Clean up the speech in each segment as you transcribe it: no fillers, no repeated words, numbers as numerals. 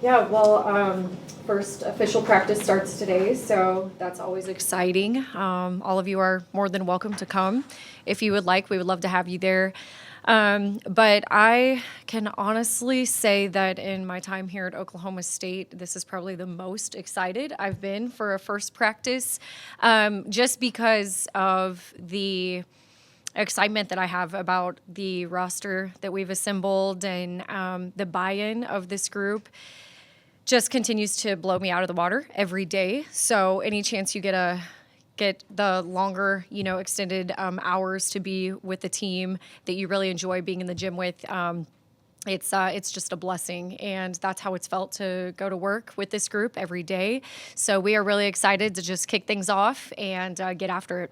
Yeah, well, first official practice starts today, so that's always exciting. All of you are more than welcome to come. If you would like, we would love to have you there. But I can honestly say that in my time here at Oklahoma State, this is probably the most excited I've been for a first practice, just because of the excitement that I have about the roster that we've assembled and the buy-in of this group just continues to blow me out of the water every day. So any chance you get the longer, extended hours to be with the team that you really enjoy being in the gym with, it's just a blessing, and that's how it's felt to go to work with this group every day. So we are really excited to just kick things off and get after it.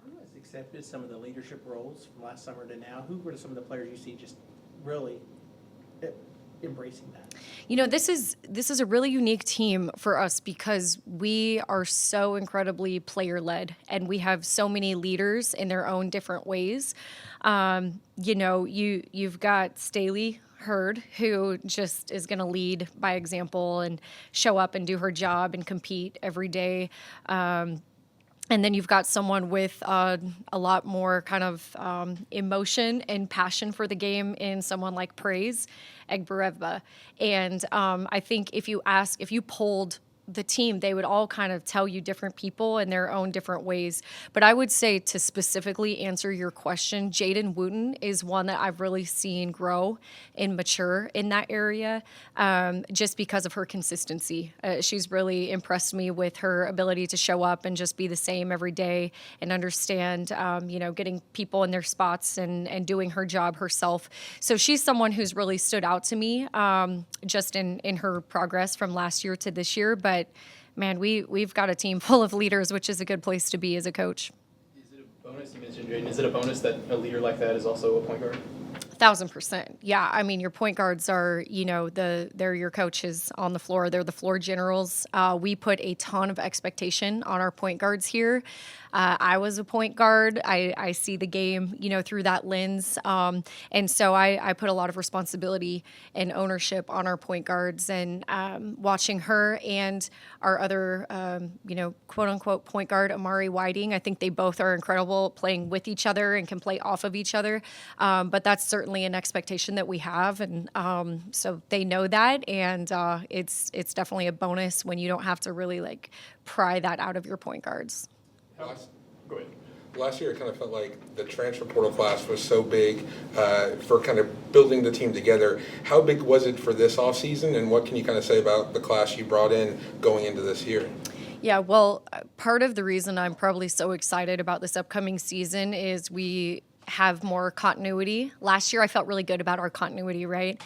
Who has accepted some of the leadership roles from last summer to now? Who were some of the players you see just really embracing that? This is a really unique team for us because we are so incredibly player-led, and we have so many leaders in their own different ways. You've got Staley Hurd, who just is going to lead by example and show up and do her job and compete every day. And then you've got someone with a lot more kind of emotion and passion for the game in someone like Praise Egbereva. And I think if you polled the team, they would all kind of tell you different people in their own different ways. But I would say, to specifically answer your question, Jaden Wooten is one that I've really seen grow and mature in that area, just because of her consistency. She's really impressed me with her ability to show up and just be the same every day and understand, getting people in their spots and doing her job herself. So she's someone who's really stood out to me, just in her progress from last year to this year. But man, we've got a team full of leaders, which is a good place to be as a coach. Is it a bonus, you mentioned, Jaden, is it a bonus that a leader like that is also a point guard? 1,000%. Yeah. I mean, your point guards are, they're your coaches on the floor. They're the floor generals. We put a ton of expectation on our point guards here. I was a point guard. I see the game, through that lens. And so I put a lot of responsibility and ownership on our point guards, and watching her and our other, quote unquote point guard, Amari Whiting. I think they both are incredible playing with each other and can play off of each other. But that's certainly an expectation that we have. And so they know that. And it's definitely a bonus when you don't have to really pry that out of your point guards. Go ahead. Last year, it kind of felt like the transfer portal class was so big for kind of building the team together. How big was it for this offseason, and what can you kind of say about the class you brought in going into this year? Yeah, well, part of the reason I'm probably so excited about this upcoming season is we have more continuity. Last year, I felt really good about our continuity, right?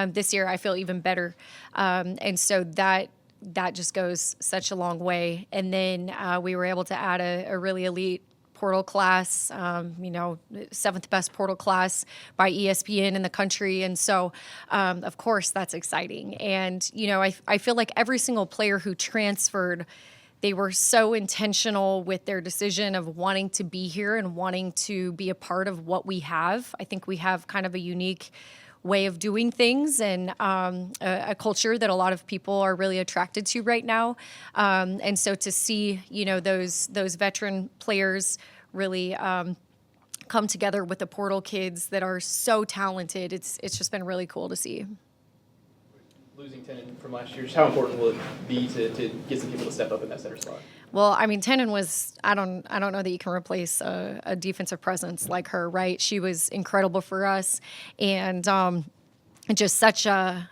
This year, I feel even better. And so that just goes such a long way. And then we were able to add a really elite portal class, seventh best portal class by ESPN in the country. And so, of course, that's exciting. And, I feel like every single player who transferred, they were so intentional with their decision of wanting to be here and wanting to be a part of what we have. I think we have kind of a unique way of doing things, and a culture that a lot of people are really attracted to right now. And so to see, those veteran players really come together with the portal kids that are so talented, it's just been really cool to see. Losing Tenen from last year, how important will it be to get some people to step up in that center slot? Well, I mean, Tenen was, I don't know that you can replace a defensive presence like her, right? She was incredible for us, and just such a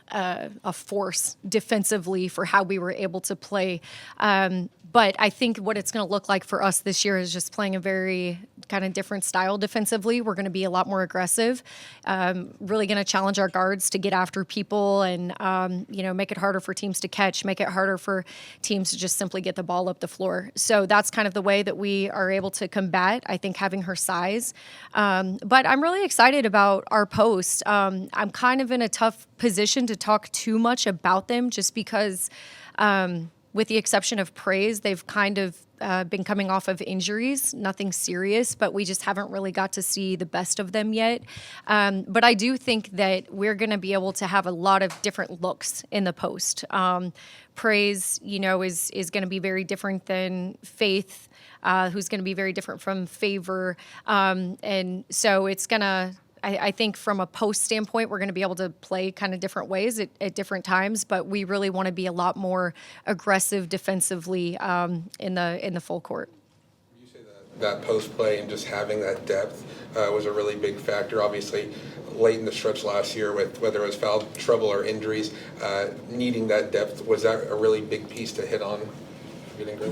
force defensively for how we were able to play. But I think what it's going to look like for us this year is just playing a very kind of different style defensively. We're going to be a lot more aggressive, really going to challenge our guards to get after people and, make it harder for teams to catch, make it harder for teams to just simply get the ball up the floor. So that's kind of the way that we are able to combat, I think, having her size. But I'm really excited about our post. I'm kind of in a tough position to talk too much about them just because with the exception of Praise, they've kind of been coming off of injuries, nothing serious, but we just haven't really got to see the best of them yet. But I do think that we're going to be able to have a lot of different looks in the post. Praise, is going to be very different than Faith, who's going to be very different from Favor. And so it's going to, I think from a post standpoint, we're going to be able to play kind of different ways at different times, but we really want to be a lot more aggressive defensively in the full court. You say that post play and just having that depth was a really big factor. Obviously, late in the stretch last year, with whether it was foul trouble or injuries, needing that depth, was that a really big piece to hit on?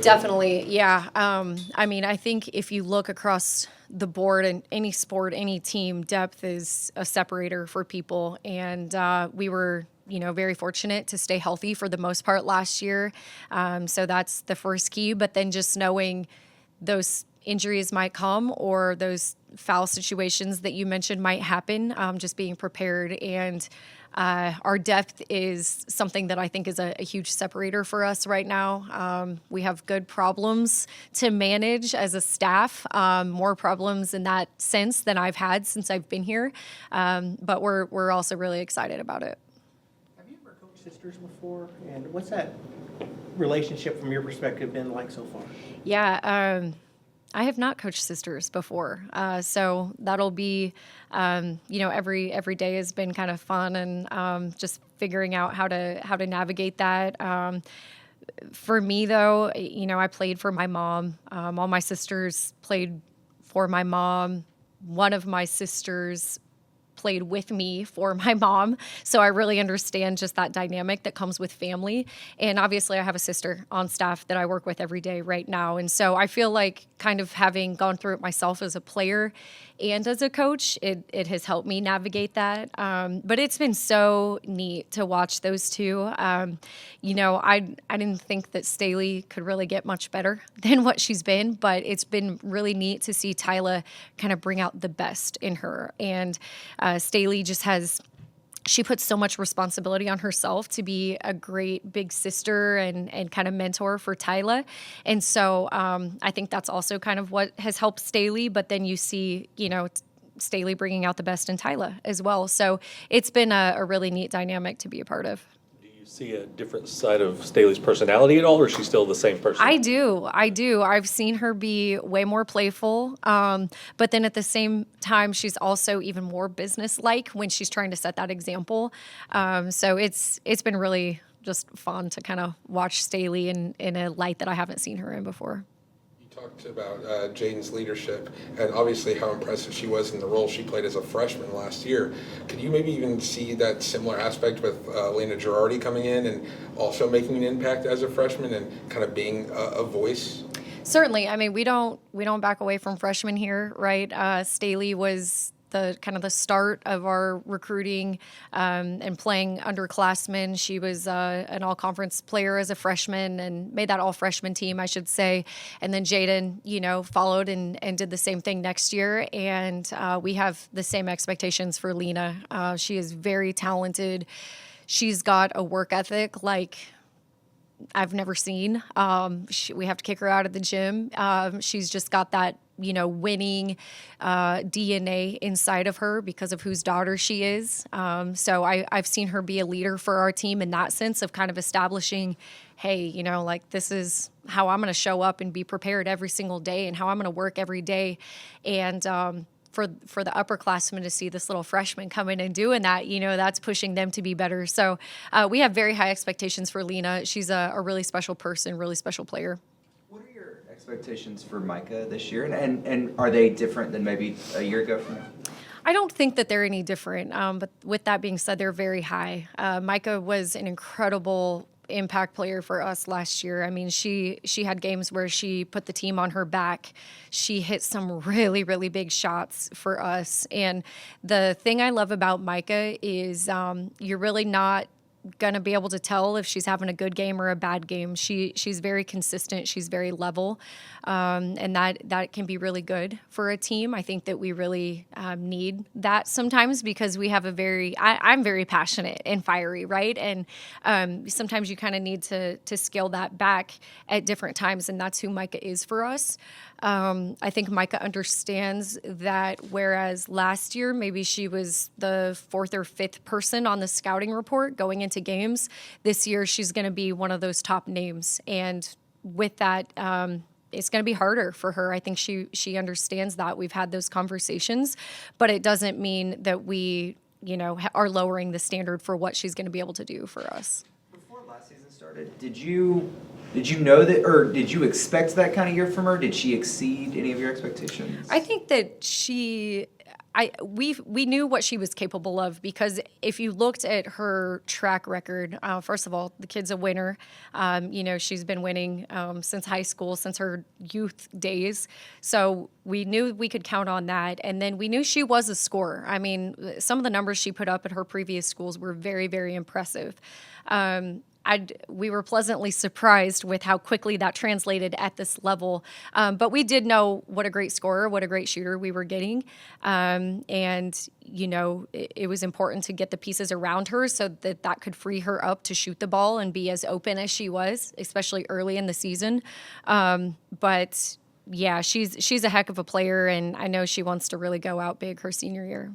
Definitely, yeah. I think if you look across the board in any sport, any team, depth is a separator for people. And we were, very fortunate to stay healthy for the most part last year. So that's the first key. But then just knowing those injuries might come or those foul situations that you mentioned might happen, just being prepared. And our depth is something that I think is a huge separator for us right now. We have good problems to manage as a staff, more problems in that sense than I've had since I've been here. But we're also really excited about it. Have you ever coached sisters before? And what's that relationship from your perspective been like so far? Yeah, I have not coached sisters before, so that'll be, every day has been kind of fun and just figuring out how to navigate that. For me, though, I played for my mom. All my sisters played for my mom. One of my sisters played with me for my mom. So I really understand just that dynamic that comes with family. And obviously I have a sister on staff that I work with every day right now. And so I feel like kind of having gone through it myself as a player and as a coach, it has helped me navigate that. But it's been so neat to watch those two. I didn't think that Staley could really get much better than what she's been, but it's been really neat to see Tyla kind of bring out the best in her. And Staley she puts so much responsibility on herself to be a great big sister and kind of mentor for Tyla. And so I think that's also kind of what has helped Staley. But then you see, Staley bringing out the best in Tyla as well. So it's been a really neat dynamic to be a part of. Do you see a different side of Staley's personality at all, or is she still the same person? I do. I've seen her be way more playful, but then at the same time, she's also even more business-like when she's trying to set that example. So it's been really just fun to kind of watch Staley in a light that I haven't seen her in before. You talked about Jaden's leadership and obviously how impressive she was in the role she played as a freshman last year. Could you maybe even see that similar aspect with Lena Girardi coming in and also making an impact as a freshman and kind of being a voice? Certainly. I mean, we don't back away from freshmen here, right? Staley was the kind of the start of our recruiting and playing underclassmen. She was an all-conference player as a freshman and made that all-freshman team, I should say. And then Jaden, followed and did the same thing next year. And we have the same expectations for Lena. She is very talented. She's got a work ethic like I've never seen. We have to kick her out of the gym. She's just got that winning DNA inside of her because of whose daughter she is. So I've seen her be a leader for our team in that sense of kind of establishing, hey, this is how I'm going to show up and be prepared every single day and how I'm going to work every day. And for the upperclassmen to see this little freshman come in and doing that, that's pushing them to be better. So we have very high expectations for Lena. She's a really special person, really special player. What are your expectations for Micah this year, and are they different than maybe a year ago from now? I don't think that they're any different, but with that being said, they're very high. Micah was an incredible impact player for us last year. I mean, she had games where she put the team on her back. She hit some really, really big shots for us. And the thing I love about Micah is you're really not gonna be able to tell if she's having a good game or a bad game. She's very consistent. She's very level, and that can be really good for a team. I think that we really need that sometimes because we have I'm very passionate and fiery, right? And sometimes you kind of need to scale that back at different times, and that's who Micah is for us. I think Micah understands that whereas last year maybe she was the fourth or fifth person on the scouting report going into games, this year she's going to be one of those top names. And with that, it's going to be harder for her. I think she understands that. We've had those conversations, but it doesn't mean that we, are lowering the standard for what she's going to be able to do for us. Before last season started, did you know that, or did you expect that kind of year from her? Did she exceed any of your expectations? I think that we knew what she was capable of because if you looked at her track record, first of all, the kid's a winner. She's been winning since high school, since her youth days. So we knew we could count on that. And then we knew she was a scorer. I mean, some of the numbers she put up at her previous schools were very, very impressive. We were pleasantly surprised with how quickly that translated at this level. But we did know what a great scorer, what a great shooter we were getting. It was important to get the pieces around her so that could free her up to shoot the ball and be as open as she was, especially early in the season. But yeah, she's a heck of a player, and I know she wants to really go out big her senior year.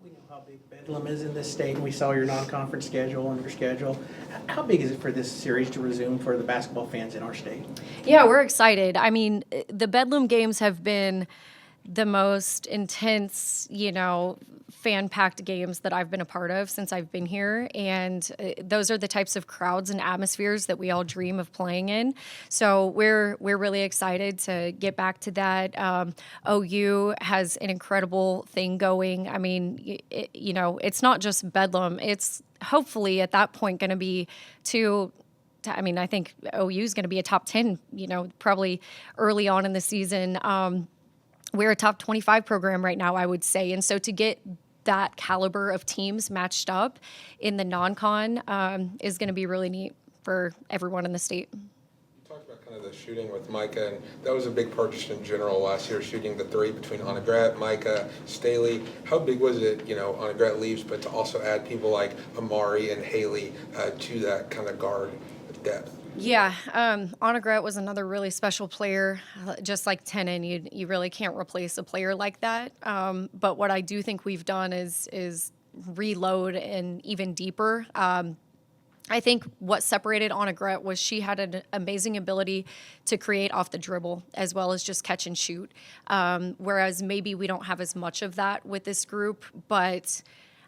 We know how big Bedlam is in this state, and we saw your non-conference schedule and your schedule. How big is it for this series to resume for the basketball fans in our state? Yeah, we're excited. I mean, the Bedlam games have been the most intense, fan-packed games that I've been a part of since I've been here. And those are the types of crowds and atmospheres that we all dream of playing in. So we're really excited to get back to that. OU has an incredible thing going. I mean, it's not just Bedlam. It's hopefully at that point going to be I think OU is going to be a top 10, probably early on in the season. We're a top 25 program right now, I would say. And so to get that caliber of teams matched up in the non-con is going to be really neat for everyone in the state. You talked about kind of the shooting with Micah, and that was a big part just in general last year, shooting the three between Onegret, Micah, Staley. How big was it, Onegret leaves, but to also add people like Amari and Haley to that kind of guard depth? Yeah, Onegret was another really special player. Just like Tenen, you really can't replace a player like that. But what I do think we've done is reload and even deeper. I think what separated Onegret was she had an amazing ability to create off the dribble as well as just catch and shoot. Whereas maybe we don't have as much of that with this group, but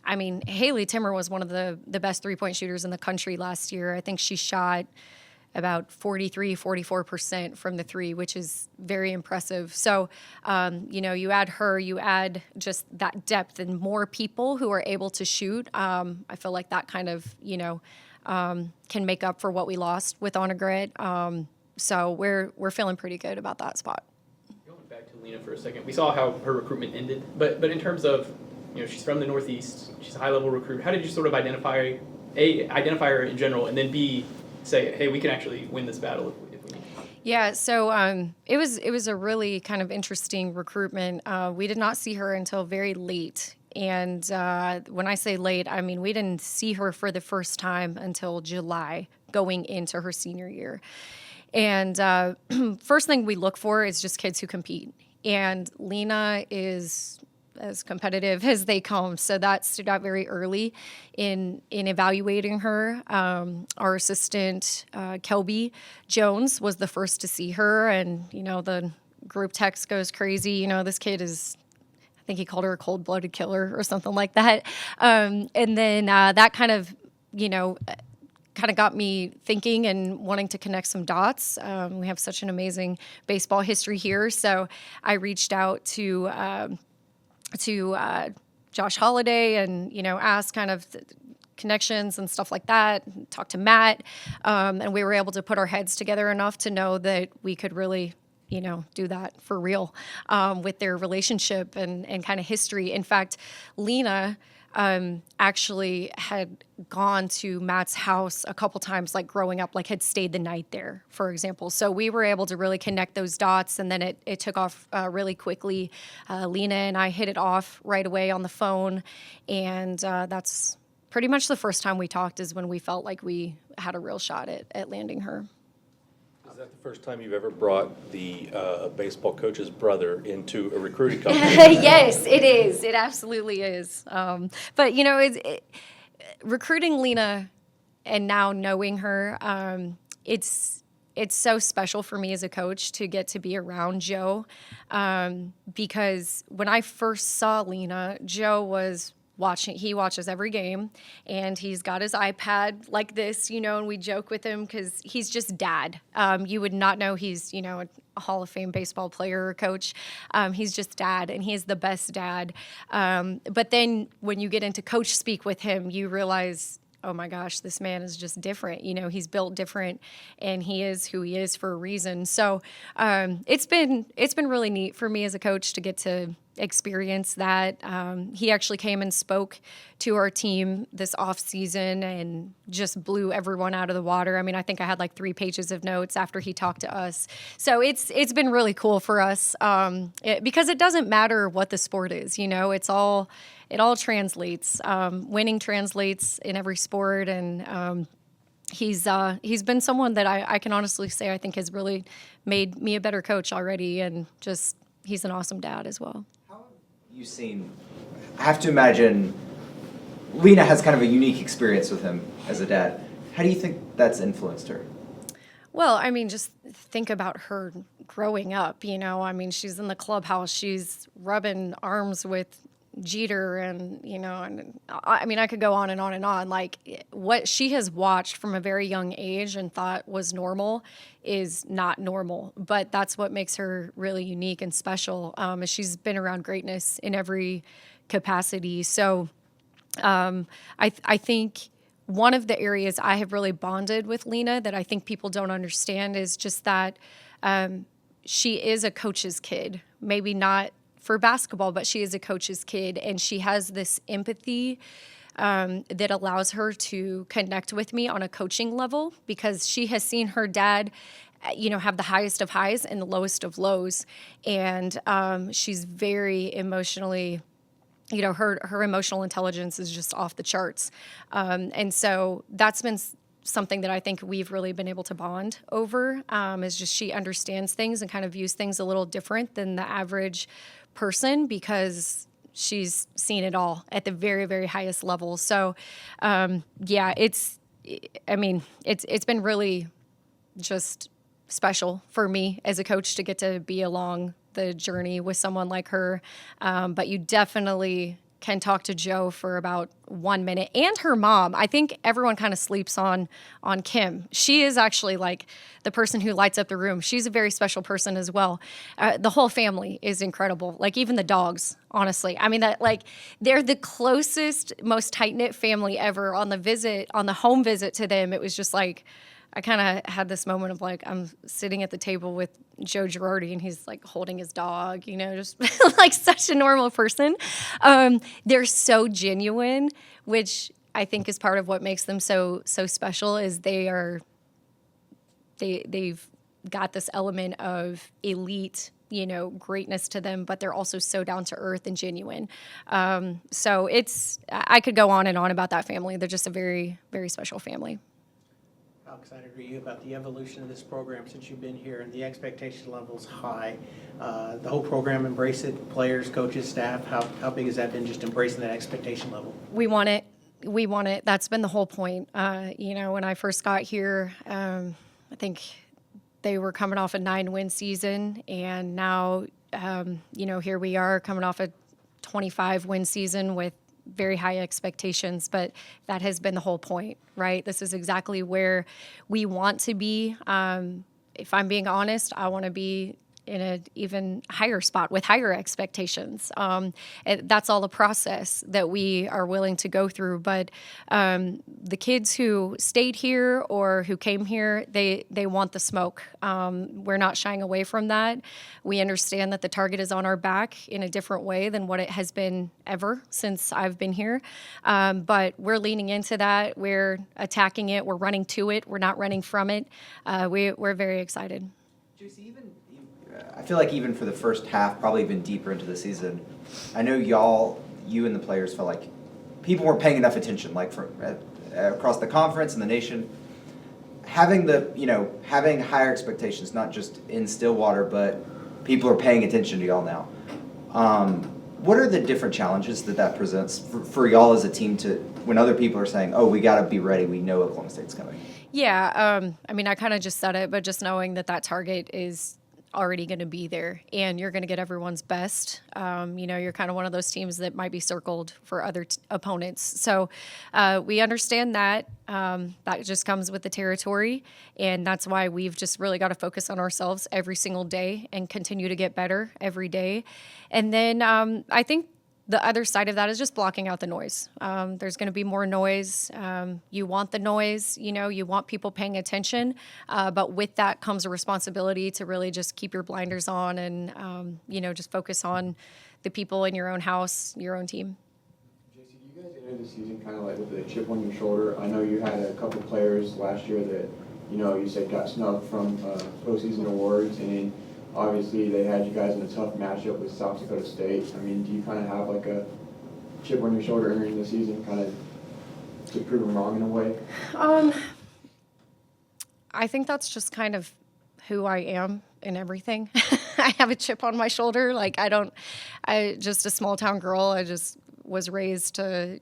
I mean, Haley Timmer was one of the best three-point shooters in the country last year. I think she shot about 44% from the three, which is very impressive. So, you add her, you add just that depth and more people who are able to shoot. I feel like that kind of, can make up for what we lost with Onegret. So we're feeling pretty good about that spot. Going back to Lena for a second, we saw how her recruitment ended, but in terms of, she's from the Northeast, she's a high-level recruit. How did you sort of identify her in general, and then B, say, hey, we can actually win this battle if we need to? Yeah, so it was a really kind of interesting recruitment. We did not see her until very late. And when I say late, I mean we didn't see her for the first time until July going into her senior year. And first thing we look for is just kids who compete. And Lena is as competitive as they come. So that stood out very early in evaluating her. Our assistant, Kelby Jones, was the first to see her. And, the group text goes crazy. This kid is, I think he called her a cold-blooded killer or something like that. And then that kind of got me thinking and wanting to connect some dots. We have such an amazing baseball history here. So I reached out to Josh Holiday and, asked kind of connections and stuff like that, talked to Matt, and we were able to put our heads together enough to know that we could really, do that for real with their relationship and kind of history. In fact, Lena actually had gone to Matt's house a couple times, like growing up, like had stayed the night there, for example. So we were able to really connect those dots, and then it took off really quickly. Lena and I hit it off right away on the phone, and that's pretty much the first time we talked is when we felt like we had a real shot at landing her. Is that the first time you've ever brought the baseball coach's brother into a recruiting company? Yes, it is. It absolutely is. But recruiting Lena and now knowing her, it's so special for me as a coach to get to be around Joe, because when I first saw Lena, Joe was watching. He watches every game, and he's got his iPad like this, and we joke with him because he's just dad. You would not know he's, a Hall of Fame baseball player or coach. He's just dad, and he's the best dad. But then when you get into coach speak with him, you realize, oh my gosh, this man is just different. He's built different, and he is who he is for a reason. So it's been really neat for me as a coach to get to experience that. He actually came and spoke to our team this off season and just blew everyone out of the water. I mean, I think I had like 3 pages of notes after he talked to us. So it's been really cool for us, because it doesn't matter what the sport is. It all translates. Winning translates in every sport, and he's been someone that I can honestly say I think has really made me a better coach already, and just he's an awesome dad as well. You've seen, I have to imagine, Lena has kind of a unique experience with him as a dad. How do you think that's influenced her? Well, I mean, just think about her growing up, I mean, she's in the clubhouse, she's rubbing arms with Jeter, and and I mean, I could go on and on and on. Like, what she has watched from a very young age and thought was normal is not normal, but that's what makes her really unique and special. Is she's been around greatness in every capacity. So I think one of the areas I have really bonded with Lena that I think people don't understand is just that she is a coach's kid. Maybe not for basketball, but she is a coach's kid, and she has this empathy that allows her to connect with me on a coaching level, because she has seen her dad, have the highest of highs and the lowest of lows, and she's very emotionally, her emotional intelligence is just off the charts, and so that's been something that I think we've really been able to bond over, is just she understands things and kind of views things a little different than the average person, because she's seen it all at the very, very highest level. So, it's been really just special for me as a coach to get to be along the journey with someone like her. But you definitely can talk to Joe for about 1 minute, and her mom. I think everyone kind of sleeps on Kim. She is actually like the person who lights up the room. She's a very special person as well. The whole family is incredible. Like, even the dogs, honestly. I mean, they're the closest, most tight-knit family ever. On the home visit to them, it was just like, I kind of had this moment of like, I'm sitting at the table with Joe Girardi, and he's like holding his dog, just like such a normal person. They're so genuine, which I think is part of what makes them so special. Is they've got this element of elite, greatness to them, but they're also so down to earth and genuine. So I could go on and on about that family. They're just a very, very special family. How excited are you about the evolution of this program since you've been here, and the expectation level's high? The whole program embrace it, players, coaches, staff. How big has that been, just embracing that expectation level? We want it. That's been the whole point. When I first got here, I think they were coming off a 9-win season, and now, here we are coming off a 25-win season with very high expectations, but that has been the whole point, right? This is exactly where we want to be. If I'm being honest, I want to be in an even higher spot with higher expectations. That's all a process that we are willing to go through. But the kids who stayed here or who came here, they want the smoke. We're not shying away from that. We understand that the target is on our back in a different way than what it has been ever since I've been here. But we're leaning into that. We're attacking it. We're running to it. We're not running from it. We're very excited. Jacie, I feel like even for the first half, probably even deeper into the season, I know you and the players felt like people weren't paying enough attention, like across the conference and the nation. Having having higher expectations, not just in Stillwater, but people are paying attention to y'all now. What are the different challenges that presents for y'all as a team when other people are saying, oh, we got to be ready, we know Oklahoma State's coming? Yeah, I mean, I kind of just said it, but just knowing that target is already going to be there and you're going to get everyone's best. You're kind of one of those teams that might be circled for other opponents. So we understand that. That just comes with the territory. And that's why we've just really got to focus on ourselves every single day and continue to get better every day. And then I think the other side of that is just blocking out the noise. There's going to be more noise. You want the noise, you want people paying attention. But with that comes a responsibility to really just keep your blinders on and, just focus on the people in your own house, your own team. Jacie, do you guys enter the season kind of like with a chip on your shoulder? I know you had a couple players last year that, you said got snubbed from postseason awards, and obviously they had you guys in a tough matchup with South Dakota State. I mean, do you kind of have like a chip on your shoulder entering the season, kind of to prove them wrong in a way? I think that's just kind of who I am in everything. I have a chip on my shoulder. Like I just a small town girl. I just was raised to,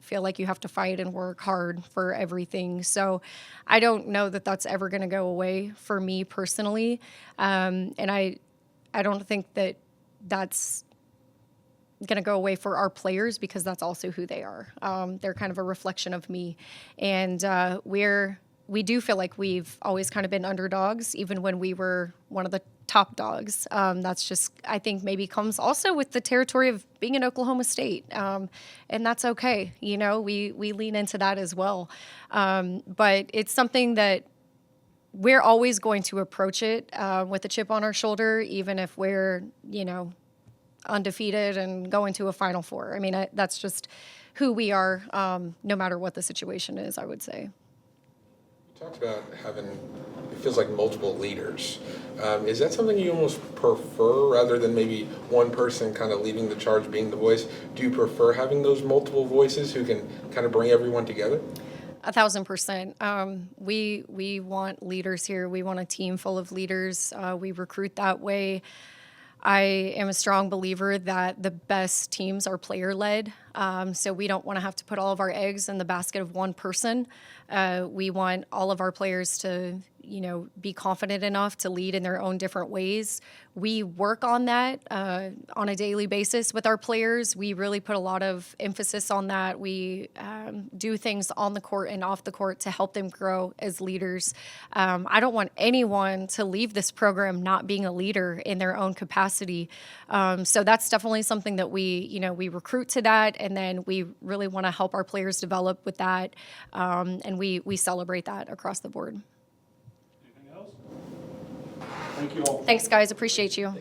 feel like you have to fight and work hard for everything. So I don't know that that's ever going to go away for me personally. And I don't think that that's going to go away for our players because that's also who they are. They're kind of a reflection of me. And we do feel like we've always kind of been underdogs, even when we were one of the top dogs. That's just, I think, maybe comes also with the territory of being in Oklahoma State. And that's okay. We lean into that as well. But it's something that we're always going to approach it with a chip on our shoulder, even if we're, undefeated and going to a Final Four. I mean, that's just who we are, no matter what the situation is, I would say. You talked about having, it feels like multiple leaders. Is that something you almost prefer rather than maybe one person kind of leading the charge, being the voice? Do you prefer having those multiple voices who can kind of bring everyone together? 1,000%. We want leaders here. We want a team full of leaders. We recruit that way. I am a strong believer that the best teams are player-led, so we don't want to have to put all of our eggs in the basket of one person. We want all of our players to, be confident enough to lead in their own different ways. We work on that on a daily basis with our players. We really put a lot of emphasis on that. We do things on the court and off the court to help them grow as leaders. I don't want anyone to leave this program not being a leader in their own capacity. So that's definitely something that we recruit to that, and then we really want to help our players develop with that, and we celebrate that across the board. Anything else? Thank you all. Thanks, guys. Appreciate you.